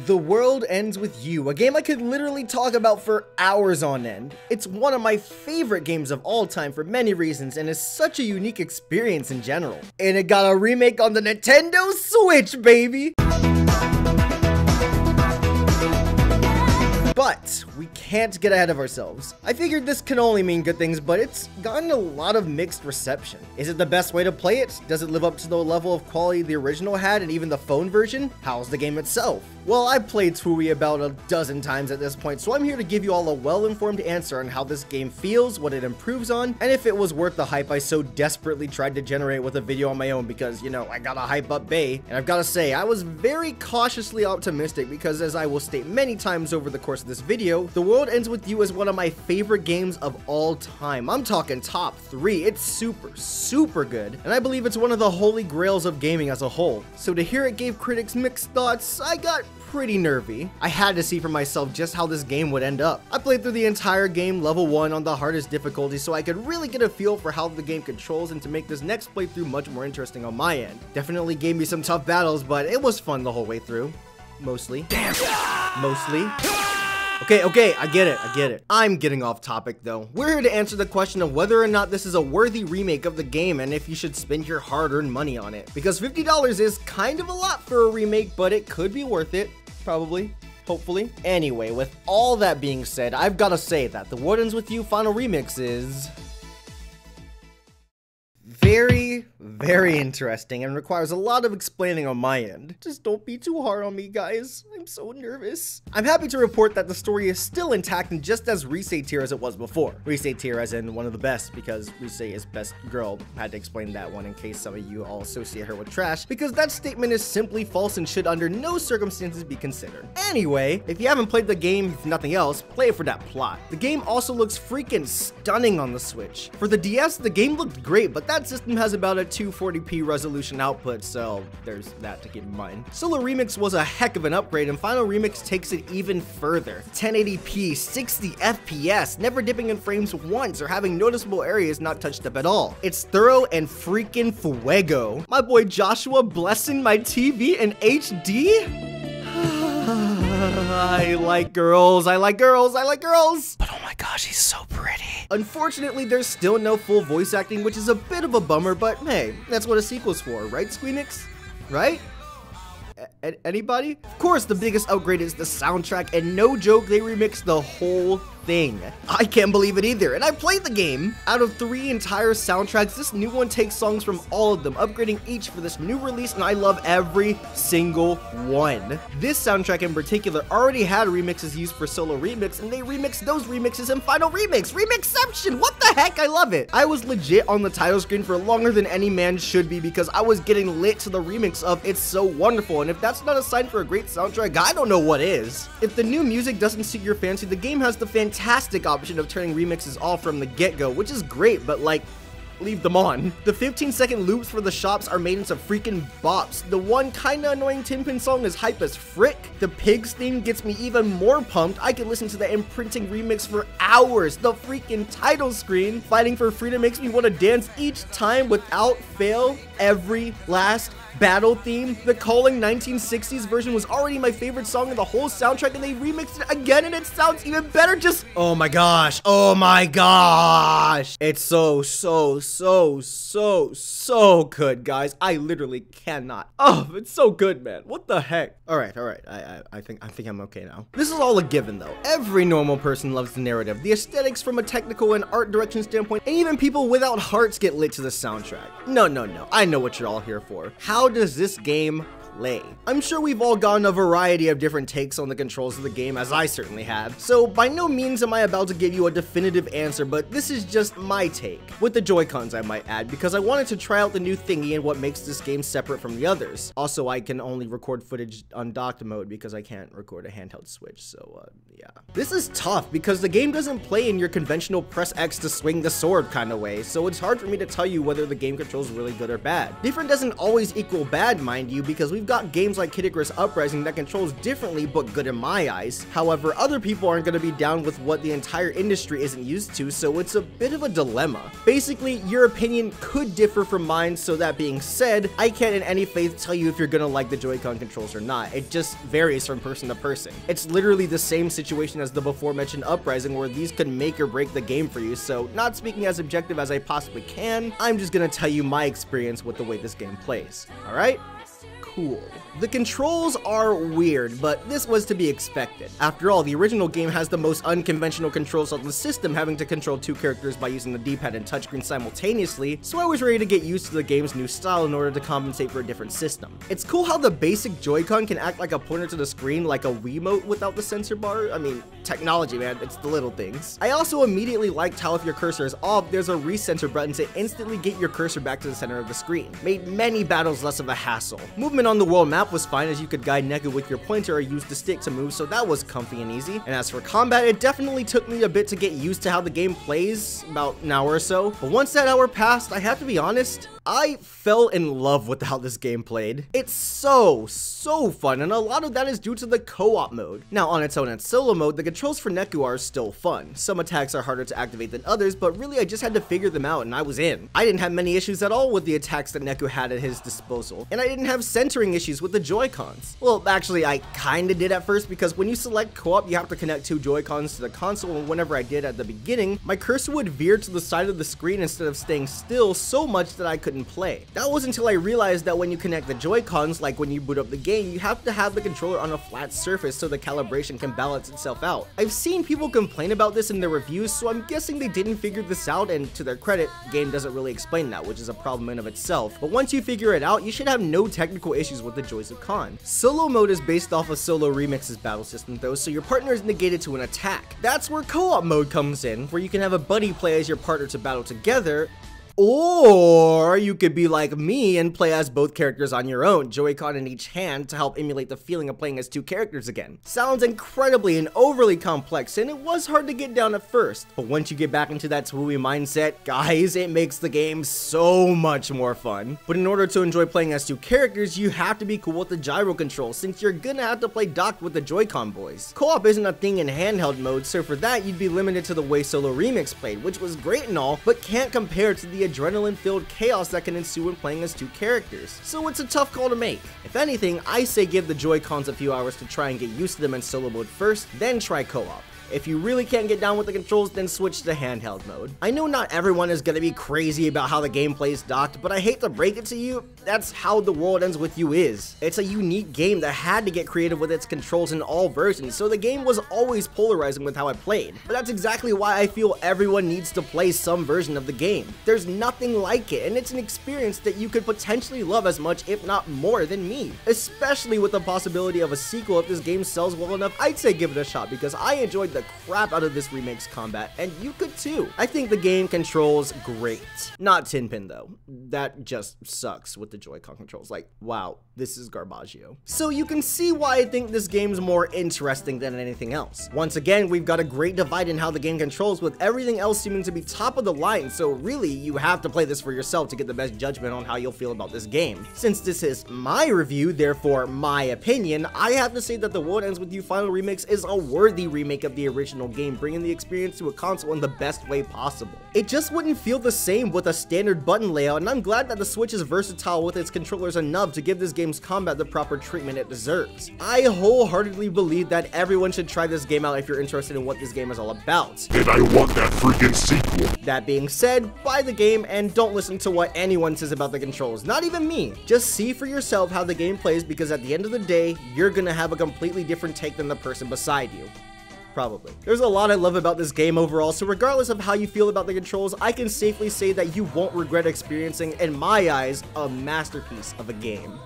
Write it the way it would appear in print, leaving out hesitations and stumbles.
The World Ends With You, a game I could literally talk about for hours on end. It's one of my favorite games of all time for many reasons and is such a unique experience in general. And it got a remake on the Nintendo Switch, baby! But we can't get ahead of ourselves. I figured this can only mean good things, but it's gotten a lot of mixed reception. Is it the best way to play it? Does it live up to the level of quality the original had and even the phone version? How's the game itself? Well, I've played TWEWY about a dozen times at this point, so I'm here to give you all a well-informed answer on how this game feels, what it improves on, and if it was worth the hype I so desperately tried to generate with a video on my own because, you know, I gotta hype up Bae. And I've gotta say, I was very cautiously optimistic because, as I will state many times over the course of this video, The World Ends With You is one of my favorite games of all time. I'm talking top 3. It's super good, and I believe it's one of the holy grails of gaming as a whole. So to hear it gave critics mixed thoughts, I got pretty nervy. I had to see for myself just how this game would end up. I played through the entire game level 1 on the hardest difficulty so I could really get a feel for how the game controls and to make this next playthrough much more interesting on my end. Definitely gave me some tough battles, but it was fun the whole way through. Mostly. Damn. Mostly. Okay, I get it. I'm getting off topic though. We're here to answer the question of whether or not this is a worthy remake of the game and if you should spend your hard-earned money on it. Because $50 is kind of a lot for a remake, but it could be worth it. Probably. Hopefully. Anyway, with all that being said, I've gotta say that The World Ends With You Final Remix is very interesting and requires a lot of explaining on my end. Just don't be too hard on me, guys. I'm so nervous. I'm happy to report that the story is still intact and just as Reese tier as it was before. Reese tier as in one of the best, because Reese is best girl. Had to explain that one in case some of you all associate her with trash, because that statement is simply false and should under no circumstances be considered. Anyway, if you haven't played the game, if nothing else, play it for that plot. The game also looks freaking stunning on the Switch. For the DS, the game looked great, but that system has about a 240p resolution output, so there's that to keep in mind. Solo Remix was a heck of an upgrade, and Final Remix takes it even further. 1080p, 60 FPS, never dipping in frames once or having noticeable areas not touched up at all. It's thorough and freaking fuego. My boy Joshua blessing my TV in HD? I like girls. But oh my gosh, he's so pretty. Unfortunately, there's still no full voice acting, which is a bit of a bummer, but hey, that's what a sequel's for, right, Squeenix? Right? Anybody? Of course, the biggest upgrade is the soundtrack, and no joke, they remixed the whole thing. I can't believe it either, and I played the game. Out of 3 entire soundtracks, this new one takes songs from all of them, upgrading each for this new release, and I love every single one. This soundtrack in particular already had remixes used for Solo Remix, and they remixed those remixes in Final Remix. Remixception! What the heck? I love it. I was legit on the title screen for longer than any man should be because I was getting lit to the remix of It's So Wonderful, and if that's not a sign for a great soundtrack, I don't know what is. If the new music doesn't suit your fancy, the game has the fantastic option of turning remixes off from the get-go, which is great, but like, leave them on. The 15-second loops for the shops are made into freaking bops. The one kinda annoying Tinpin song is hype as frick. The Pigs theme gets me even more pumped. I can listen to the Imprinting remix for hours. The freaking title screen, Fighting for Freedom, makes me want to dance each time without fail. Every last battle theme. The Calling 1960s version was already my favorite song in the whole soundtrack, and they remixed it again and it sounds even better. Just oh my gosh, it's so good, guys. I literally cannot. Oh, it's so good, man. What the heck? All right. I think I'm okay now. This is all a given though. Every normal person loves the narrative, the aesthetics from a technical and art direction standpoint, and even people without hearts get lit to the soundtrack. No, I know what you're all here for. How does this game play? I'm sure we've all gotten a variety of different takes on the controls of the game, as I certainly have, so by no means am I about to give you a definitive answer, but this is just my take, with the Joy-Cons I might add, because I wanted to try out the new thingy and what makes this game separate from the others. Also, I can only record footage on docked mode because I can't record a handheld Switch, so yeah. This is tough because the game doesn't play in your conventional press X to swing the sword kind of way, so it's hard for me to tell you whether the game controls really good or bad. Different doesn't always equal bad, mind you, because we've you've got games like Kid Icarus Uprising that controls differently but good in my eyes. However, other people aren't going to be down with what the entire industry isn't used to, so it's a bit of a dilemma. Basically, your opinion could differ from mine, so that being said, I can't in any faith tell you if you're gonna like the Joy-Con controls or not. It just varies from person to person. It's literally the same situation as the before mentioned Uprising, where these could make or break the game for you, so not speaking as objective as I possibly can, I'm just gonna tell you my experience with the way this game plays. Alright? Cool. The controls are weird, but this was to be expected. After all, the original game has the most unconventional controls on the system, having to control two characters by using the D-pad and touchscreen simultaneously, so I was ready to get used to the game's new style in order to compensate for a different system. It's cool how the basic Joy-Con can act like a pointer to the screen, like a Wiimote without the sensor bar. I mean, technology, man, it's the little things. I also immediately liked how if your cursor is off, there's a recenter button to instantly get your cursor back to the center of the screen. Made many battles less of a hassle. Movement on the world map was fine, as you could guide Neku with your pointer or use the stick to move, so that was comfy and easy. And as for combat, it definitely took me a bit to get used to how the game plays, about an hour or so. But once that hour passed, I have to be honest, I fell in love with how this game played. It's so fun, and a lot of that is due to the co-op mode. Now, on its own in solo mode, the controls for Neku are still fun. Some attacks are harder to activate than others, but really I just had to figure them out and I was in. I didn't have many issues at all with the attacks that Neku had at his disposal, and I didn't have centering issues with the Joy-Cons. Well, actually, I kinda did at first, because when you select co-op, you have to connect two Joy-Cons to the console, and whenever I did at the beginning, my cursor would veer to the side of the screen instead of staying still so much that I couldn't play. That was until I realized that when you connect the Joy-Cons, like when you boot up the game, you have to have the controller on a flat surface so the calibration can balance itself out. I've seen people complain about this in their reviews, so I'm guessing they didn't figure this out, and to their credit, the game doesn't really explain that, which is a problem in of itself. But once you figure it out, you should have no technical issues with the Joys of Con. Solo mode is based off of Solo Remix's battle system though, so your partner is negated to an attack. That's where co-op mode comes in, where you can have a buddy play as your partner to battle together, or you could be like me and play as both characters on your own, Joy-Con in each hand, to help emulate the feeling of playing as two characters again. Sounds incredibly and overly complex, and it was hard to get down at first, but once you get back into that TWEWY mindset, guys, it makes the game so much more fun. But in order to enjoy playing as two characters, you have to be cool with the gyro control, since you're gonna have to play docked with the Joy-Con boys. Co-op isn't a thing in handheld mode, so for that, you'd be limited to the way Solo Remix played, which was great and all, but can't compare to the adrenaline-filled chaos that can ensue when playing as two characters. So it's a tough call to make. If anything, I say give the Joy-Cons a few hours to try and get used to them in solo mode first, then try co-op. If you really can't get down with the controls, then switch to handheld mode. I know not everyone is gonna be crazy about how the game plays docked, but I hate to break it to you, that's how The World Ends With You is. It's a unique game that had to get creative with its controls in all versions, so the game was always polarizing with how it played. But that's exactly why I feel everyone needs to play some version of the game. There's nothing like it, and it's an experience that you could potentially love as much, if not more, than me. Especially with the possibility of a sequel if this game sells well enough, I'd say give it a shot, because I enjoyed the crap out of this remake's combat, and you could too. I think the game controls great. Not Tinpin though. That just sucks with the Joy-Con controls. Like, wow, this is garbaggio. So you can see why I think this game's more interesting than anything else. Once again, we've got a great divide in how the game controls, with everything else seeming to be top of the line, so really, you have to play this for yourself to get the best judgment on how you'll feel about this game. Since this is my review, therefore my opinion, I have to say that The World Ends With You Final Remix is a worthy remake of the original game, bringing the experience to a console in the best way possible. It just wouldn't feel the same with a standard button layout, and I'm glad that the Switch is versatile with its controllers enough to give this game's combat the proper treatment it deserves. I wholeheartedly believe that everyone should try this game out if you're interested in what this game is all about. And I want that freaking sequel. That being said, buy the game and don't listen to what anyone says about the controls, not even me. Just see for yourself how the game plays, because at the end of the day, you're gonna have a completely different take than the person beside you. Probably. There's a lot I love about this game overall, so regardless of how you feel about the controls, I can safely say that you won't regret experiencing, in my eyes, a masterpiece of a game.